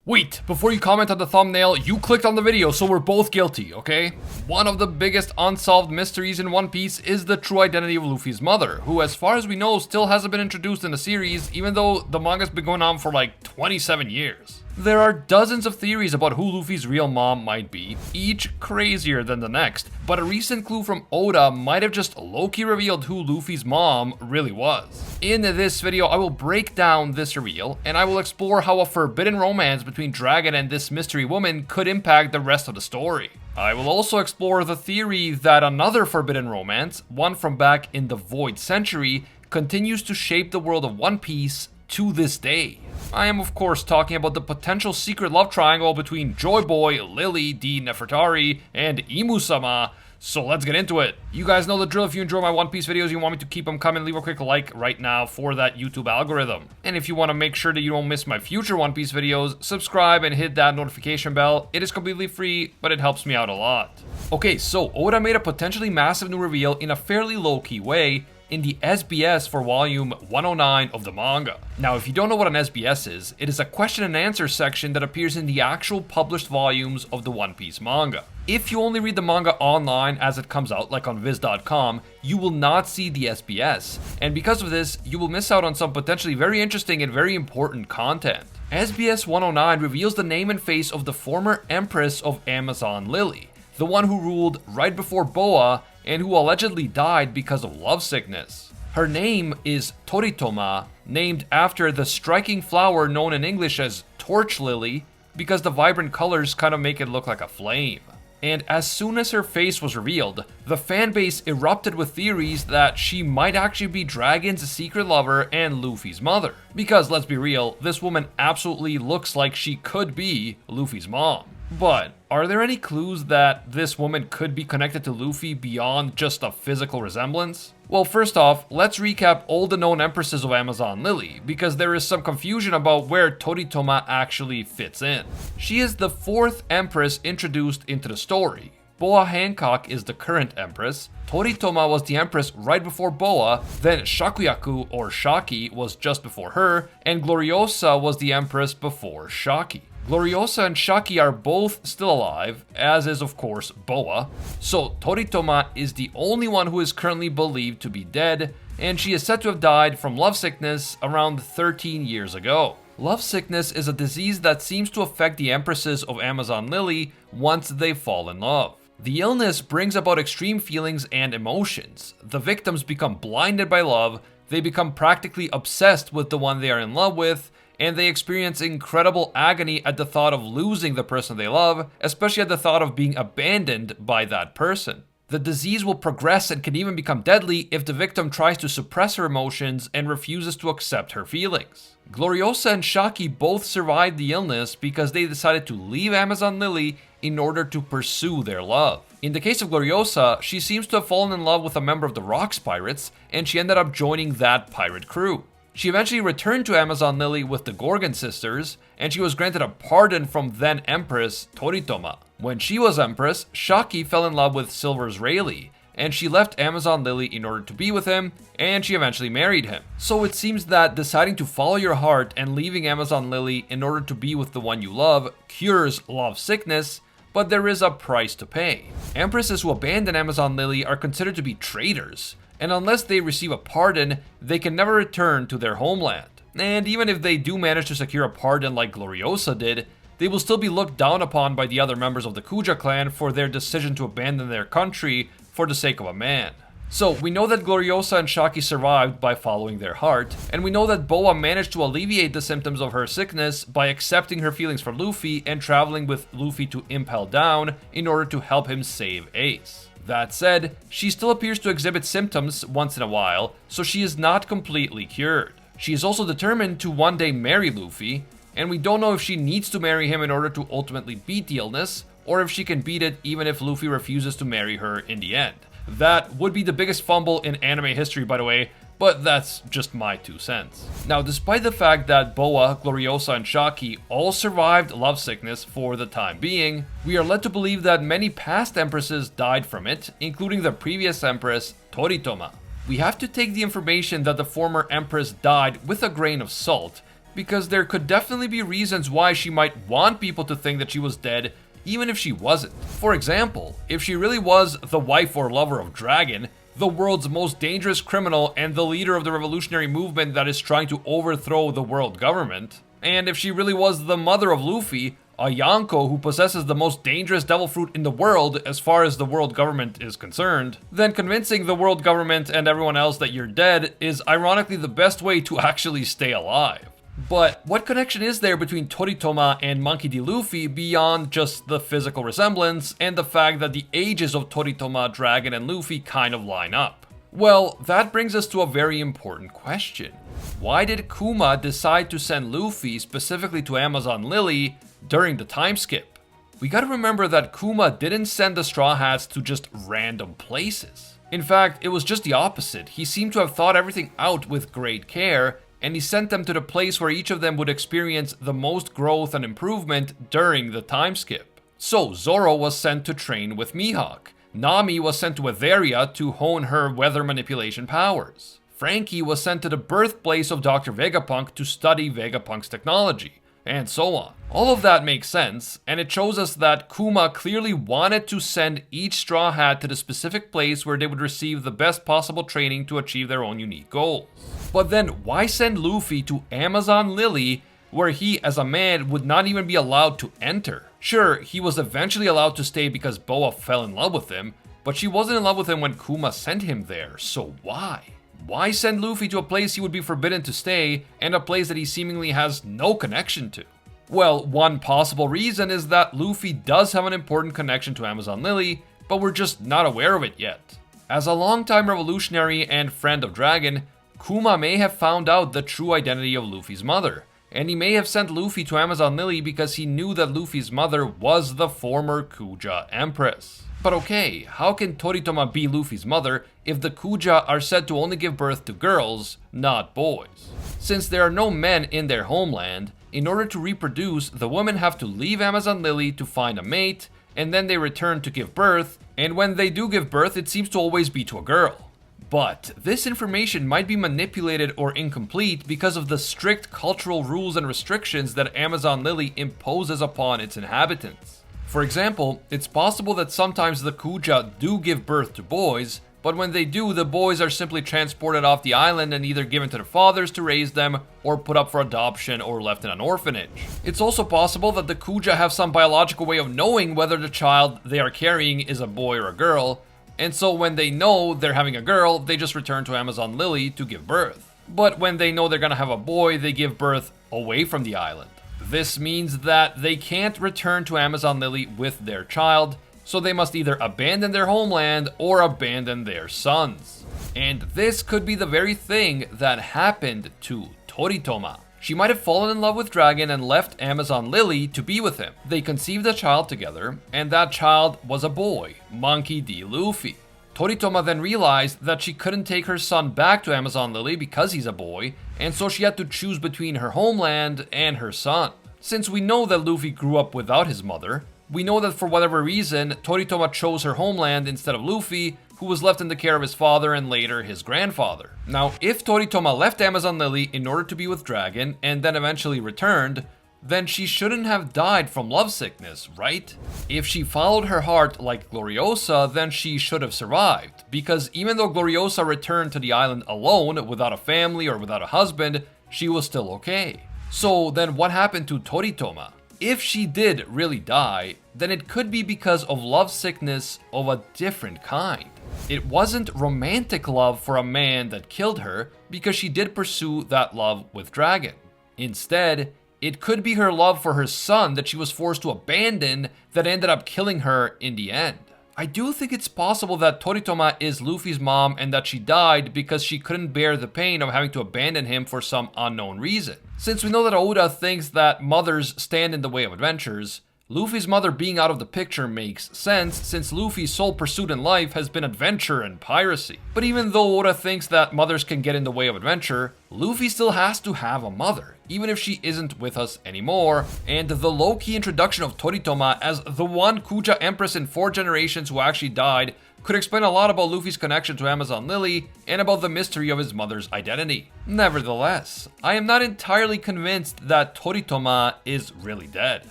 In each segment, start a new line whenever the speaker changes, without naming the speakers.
Wait, before you comment on the thumbnail, you clicked on the video, so we're both guilty, okay? One of the biggest unsolved mysteries in One Piece is the true identity of Luffy's mother, who as far as we know still hasn't been introduced in the series, even though the manga's been going on for like 27 years. There are dozens of theories about who Luffy's real mom might be, each crazier than the next, but a recent clue from Oda might have just low-key revealed who Luffy's mom really was. In this video, I will break down this reveal, and I will explore how a forbidden romance between Dragon and this mystery woman could impact the rest of the story. I will also explore the theory that another forbidden romance, one from back in the Void Century, continues to shape the world of One Piece to this day. I am of course talking about the potential secret love triangle between Joy Boy, Lily, D. Nefertari, and Imu-sama, so let's get into it. You guys know the drill. If you enjoy my One Piece videos, you want me to keep them coming, leave a quick like right now for that YouTube algorithm. And if you want to make sure that you don't miss my future One Piece videos, subscribe and hit that notification bell. It is completely free, but it helps me out a lot. Okay, so Oda made a potentially massive new reveal in a fairly low-key way in the SBS for volume 109 of the manga. Now, if you don't know what an SBS is, it is a question and answer section that appears in the actual published volumes of the One Piece manga. If you only read the manga online as it comes out, like on viz.com, you will not see the SBS, and because of this, you will miss out on some potentially very interesting and very important content. SBS 109 reveals the name and face of the former Empress of Amazon Lily, the one who ruled right before Boa and who allegedly died because of lovesickness. Her name is Toritoma, named after the striking flower known in English as torch lily, because the vibrant colors kind of make it look like a flame. And as soon as her face was revealed, the fanbase erupted with theories that she might actually be Dragon's secret lover and Luffy's mother. Because let's be real, this woman absolutely looks like she could be Luffy's mom. But are there any clues that this woman could be connected to Luffy beyond just a physical resemblance? Well, first off, let's recap all the known empresses of Amazon Lily, because there is some confusion about where Toritoma actually fits in. She is the fourth empress introduced into the story. Boa Hancock is the current empress, Toritoma was the empress right before Boa, then Shakuyaku or Shaki was just before her, and Gloriosa was the empress before Shaki. Gloriosa and Shaki are both still alive, as is of course Boa, so Toritoma is the only one who is currently believed to be dead, and she is said to have died from lovesickness around 13 years ago. Lovesickness is a disease that seems to affect the empresses of Amazon Lily once they fall in love. The illness brings about extreme feelings and emotions. The victims become blinded by love, they become practically obsessed with the one they are in love with, and they experience incredible agony at the thought of losing the person they love, especially at the thought of being abandoned by that person. The disease will progress and can even become deadly if the victim tries to suppress her emotions and refuses to accept her feelings. Gloriosa and Shaki both survived the illness because they decided to leave Amazon Lily in order to pursue their love. In the case of Gloriosa, she seems to have fallen in love with a member of the Rocks Pirates, and she ended up joining that pirate crew. She eventually returned to Amazon Lily with the Gorgon sisters, and she was granted a pardon from then Empress Toritoma. When she was Empress, Shaki fell in love with Silver's Rayleigh, and she left Amazon Lily in order to be with him, and she eventually married him. So it seems that deciding to follow your heart and leaving Amazon Lily in order to be with the one you love cures love sickness, but there is a price to pay. Empresses who abandon Amazon Lily are considered to be traitors, and unless they receive a pardon, they can never return to their homeland. And even if they do manage to secure a pardon like Gloriosa did, they will still be looked down upon by the other members of the Kuja clan for their decision to abandon their country for the sake of a man. So we know that Gloriosa and Shaki survived by following their heart, and we know that Boa managed to alleviate the symptoms of her sickness by accepting her feelings for Luffy and traveling with Luffy to Impel Down in order to help him save Ace. That said, she still appears to exhibit symptoms once in a while, so she is not completely cured. She is also determined to one day marry Luffy, and we don't know if she needs to marry him in order to ultimately beat the illness, or if she can beat it even if Luffy refuses to marry her in the end. That would be the biggest fumble in anime history, by the way, but that's just my 2 cents. Now, despite the fact that Boa, Gloriosa, and Shaki all survived lovesickness for the time being, we are led to believe that many past empresses died from it, including the previous empress, Toritoma. We have to take the information that the former empress died with a grain of salt, because there could definitely be reasons why she might want people to think that she was dead even if she wasn't. For example, if she really was the wife or lover of Dragon, the world's most dangerous criminal and the leader of the revolutionary movement that is trying to overthrow the world government, and if she really was the mother of Luffy, a Yonko who possesses the most dangerous devil fruit in the world as far as the world government is concerned, then convincing the world government and everyone else that you're dead is ironically the best way to actually stay alive. But what connection is there between Toritoma and Monkey D. Luffy beyond just the physical resemblance and the fact that the ages of Toritoma, Dragon, and Luffy kind of line up? Well, that brings us to a very important question. Why did Kuma decide to send Luffy specifically to Amazon Lily during the time skip? We gotta remember that Kuma didn't send the Straw Hats to just random places. In fact, it was just the opposite. He seemed to have thought everything out with great care, and he sent them to the place where each of them would experience the most growth and improvement during the time skip. So Zoro was sent to train with Mihawk. Nami was sent to Etheria to hone her weather manipulation powers. Frankie was sent to the birthplace of Dr. Vegapunk to study Vegapunk's technology, and so on. All of that makes sense, and it shows us that Kuma clearly wanted to send each Straw Hat to the specific place where they would receive the best possible training to achieve their own unique goals. But then why send Luffy to Amazon Lily where he as a man would not even be allowed to enter? Sure, he was eventually allowed to stay because Boa fell in love with him, but she wasn't in love with him when Kuma sent him there, so why? Why send Luffy to a place he would be forbidden to stay and a place that he seemingly has no connection to? Well, one possible reason is that Luffy does have an important connection to Amazon Lily, but we're just not aware of it yet. As a longtime revolutionary and friend of Dragon, Kuma may have found out the true identity of Luffy's mother, and he may have sent Luffy to Amazon Lily because he knew that Luffy's mother was the former Kuja Empress. But okay, how can Toritoma be Luffy's mother if the Kuja are said to only give birth to girls, not boys? Since there are no men in their homeland, in order to reproduce, the women have to leave Amazon Lily to find a mate, and then they return to give birth, and when they do give birth, it seems to always be to a girl. But this information might be manipulated or incomplete because of the strict cultural rules and restrictions that Amazon Lily imposes upon its inhabitants. For example, it's possible that sometimes the Kuja do give birth to boys, but when they do, the boys are simply transported off the island and either given to their fathers to raise them, or put up for adoption or left in an orphanage. It's also possible that the Kuja have some biological way of knowing whether the child they are carrying is a boy or a girl, and so when they know they're having a girl, they just return to Amazon Lily to give birth. But when they know they're gonna have a boy, they give birth away from the island. This means that they can't return to Amazon Lily with their child, so they must either abandon their homeland or abandon their sons. And this could be the very thing that happened to Toritoma. She might have fallen in love with Dragon and left Amazon Lily to be with him. They conceived a child together, and that child was a boy, Monkey D. Luffy. Toritoma then realized that she couldn't take her son back to Amazon Lily because he's a boy, and so she had to choose between her homeland and her son. Since we know that Luffy grew up without his mother, we know that for whatever reason, Toritoma chose her homeland instead of Luffy, who was left in the care of his father and later his grandfather. Now, if Toritoma left Amazon Lily in order to be with Dragon and then eventually returned, then she shouldn't have died from lovesickness, right? If she followed her heart like Gloriosa, then she should have survived, because even though Gloriosa returned to the island alone, without a family or without a husband, she was still okay. So then what happened to Toritoma? If she did really die, then it could be because of lovesickness of a different kind. It wasn't romantic love for a man that killed her, because she did pursue that love with Dragon. Instead, it could be her love for her son that she was forced to abandon that ended up killing her in the end. I do think it's possible that Toritoma is Luffy's mom and that she died because she couldn't bear the pain of having to abandon him for some unknown reason. Since we know that Oda thinks that mothers stand in the way of adventures, Luffy's mother being out of the picture makes sense since Luffy's sole pursuit in life has been adventure and piracy. But even though Oda thinks that mothers can get in the way of adventure, Luffy still has to have a mother, even if she isn't with us anymore, and the low-key introduction of Toritoma as the one Kuja Empress in 4 generations who actually died could explain a lot about Luffy's connection to Amazon Lily and about the mystery of his mother's identity. Nevertheless, I am not entirely convinced that Toritoma is really dead.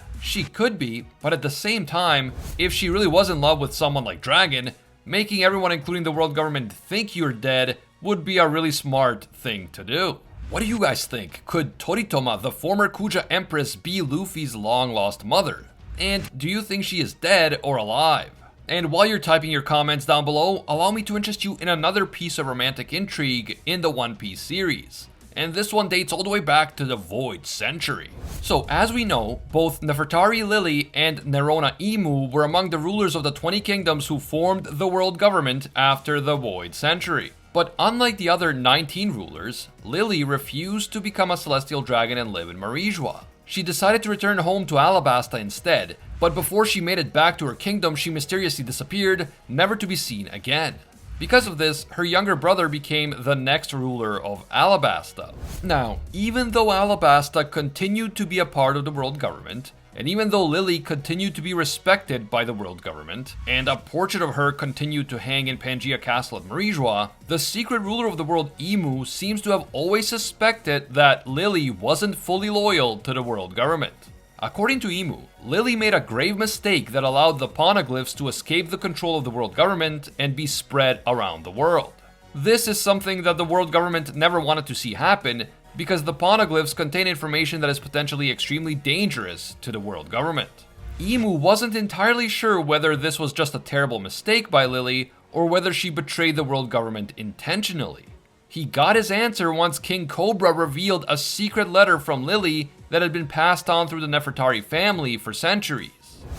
She could be, but at the same time, if she really was in love with someone like Dragon, making everyone including the world government think you're dead would be a really smart thing to do. What do you guys think? Could Toritoma, the former Kuja Empress, be Luffy's long-lost mother? And do you think she is dead or alive? And while you're typing your comments down below, allow me to interest you in another piece of romantic intrigue in the One Piece series. And this one dates all the way back to the Void Century. So as we know, both Nefertari Lily and Nerona Imu were among the rulers of the 20 kingdoms who formed the world government after the Void Century. But unlike the other 19 rulers, Lily refused to become a celestial dragon and live in Marijua. She decided to return home to Alabasta instead, but before she made it back to her kingdom, she mysteriously disappeared, never to be seen again. Because of this, her younger brother became the next ruler of Alabasta. Now, even though Alabasta continued to be a part of the world government, and even though Lily continued to be respected by the world government, and a portrait of her continued to hang in Pangaea Castle at Marijua, the secret ruler of the world, Imu, seems to have always suspected that Lily wasn't fully loyal to the world government. According to Imu, Lily made a grave mistake that allowed the poneglyphs to escape the control of the world government and be spread around the world. This is something that the world government never wanted to see happen, because the poneglyphs contain information that is potentially extremely dangerous to the world government. Imu wasn't entirely sure whether this was just a terrible mistake by Lily, or whether she betrayed the world government intentionally. He got his answer once King Cobra revealed a secret letter from Lily that had been passed on through the Nefertari family for centuries.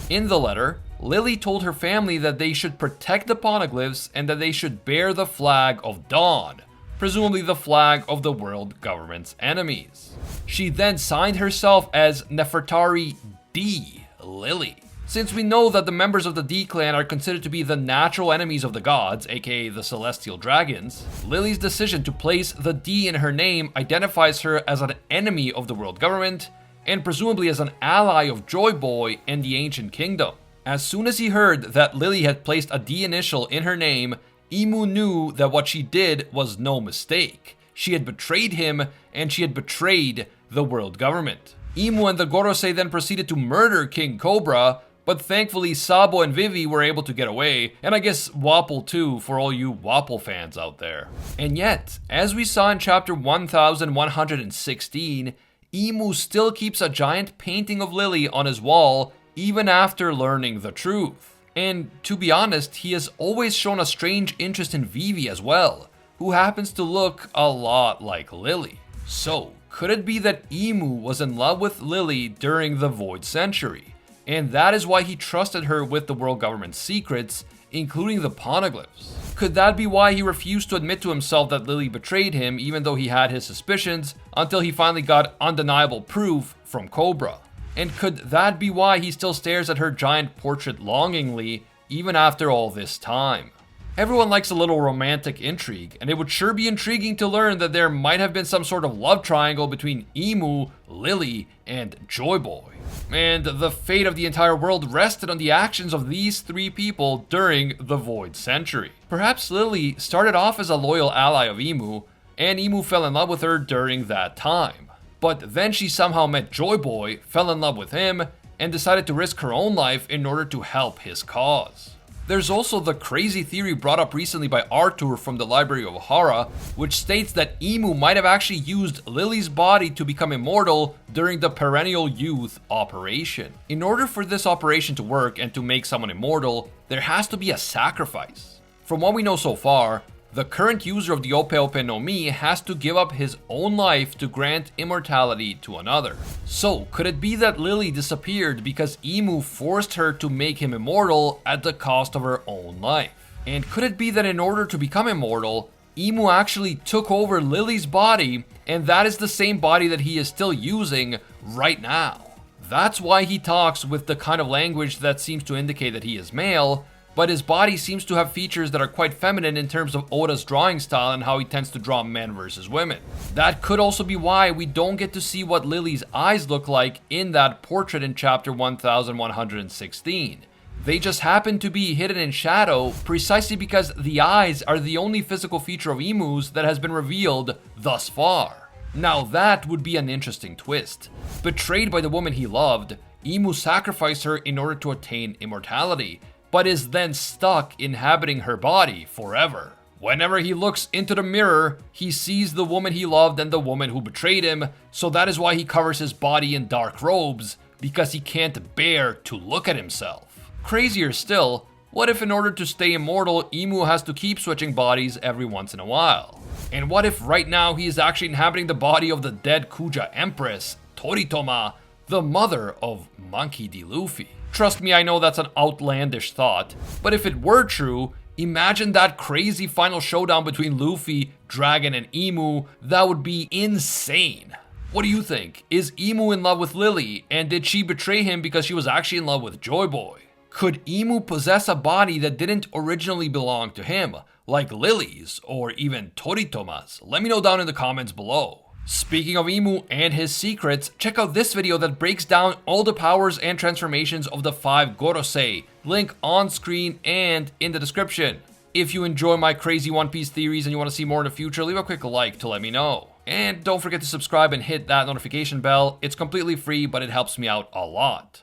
In the letter, Lily told her family that they should protect the poneglyphs and that they should bear the flag of Dawn, presumably the flag of the world government's enemies. She then signed herself as Nefertari D. Lily. Since we know that the members of the D clan are considered to be the natural enemies of the gods, aka the celestial dragons, Lily's decision to place the D in her name identifies her as an enemy of the world government, and presumably as an ally of Joy Boy and the Ancient Kingdom. As soon as he heard that Lily had placed a D initial in her name, Imu knew that what she did was no mistake. She had betrayed him, and she had betrayed the world government. Imu and the Gorosei then proceeded to murder King Cobra, but thankfully Sabo and Vivi were able to get away, and I guess Wapol too for all you Wapol fans out there. And yet, as we saw in chapter 1116, Imu still keeps a giant painting of Lily on his wall even after learning the truth. And to be honest, he has always shown a strange interest in Vivi as well, who happens to look a lot like Lily. So, could it be that Imu was in love with Lily during the Void Century? And that is why he trusted her with the world government's secrets, including the poneglyphs. Could that be why he refused to admit to himself that Lily betrayed him, even though he had his suspicions, until he finally got undeniable proof from Cobra? And could that be why he still stares at her giant portrait longingly, even after all this time? Everyone likes a little romantic intrigue, and it would sure be intriguing to learn that there might have been some sort of love triangle between Imu, Lily, and Joy Boy. And the fate of the entire world rested on the actions of these three people during the Void Century. Perhaps Lily started off as a loyal ally of Imu, and Imu fell in love with her during that time. But then she somehow met Joy Boy, fell in love with him, and decided to risk her own life in order to help his cause. There's also the crazy theory brought up recently by Arthur from the Library of Hara, which states that Imu might have actually used Lily's body to become immortal during the Perennial Youth operation. In order for this operation to work and to make someone immortal, there has to be a sacrifice. From what we know so far, the current user of the Ope Ope no Mi has to give up his own life to grant immortality to another. So, could it be that Lily disappeared because Imu forced her to make him immortal at the cost of her own life? And could it be that in order to become immortal, Imu actually took over Lily's body, and that is the same body that he is still using right now? That's why he talks with the kind of language that seems to indicate that he is male, but his body seems to have features that are quite feminine in terms of Oda's drawing style and how he tends to draw men versus women. That could also be why we don't get to see what Lily's eyes look like in that portrait in chapter 1116, They just happen to be hidden in shadow precisely because the eyes are the only physical feature of Imu's that has been revealed thus far. Now that would be an interesting twist. Betrayed by the woman he loved, Imu sacrificed her in order to attain immortality, but is then stuck inhabiting her body forever. Whenever he looks into the mirror, he sees the woman he loved and the woman who betrayed him, so that is why he covers his body in dark robes, because he can't bear to look at himself. Crazier still, what if in order to stay immortal, Imu has to keep switching bodies every once in a while? And what if right now he is actually inhabiting the body of the dead Kuja Empress, Toritoma, the mother of Monkey D. Luffy? Trust me, I know that's an outlandish thought, but if it were true, imagine that crazy final showdown between Luffy, Dragon, and Imu. That would be insane. What do you think? Is Imu in love with Lily, and did she betray him because she was actually in love with Joy Boy? Could Imu possess a body that didn't originally belong to him, like Lily's or even Toritoma's? Let me know down in the comments below. Speaking of Imu and his secrets, check out this video that breaks down all the powers and transformations of the 5 Gorosei. Link on screen and in the description. If you enjoy my crazy One Piece theories and you want to see more in the future, leave a quick like to let me know. And don't forget to subscribe and hit that notification bell. It's completely free, but it helps me out a lot.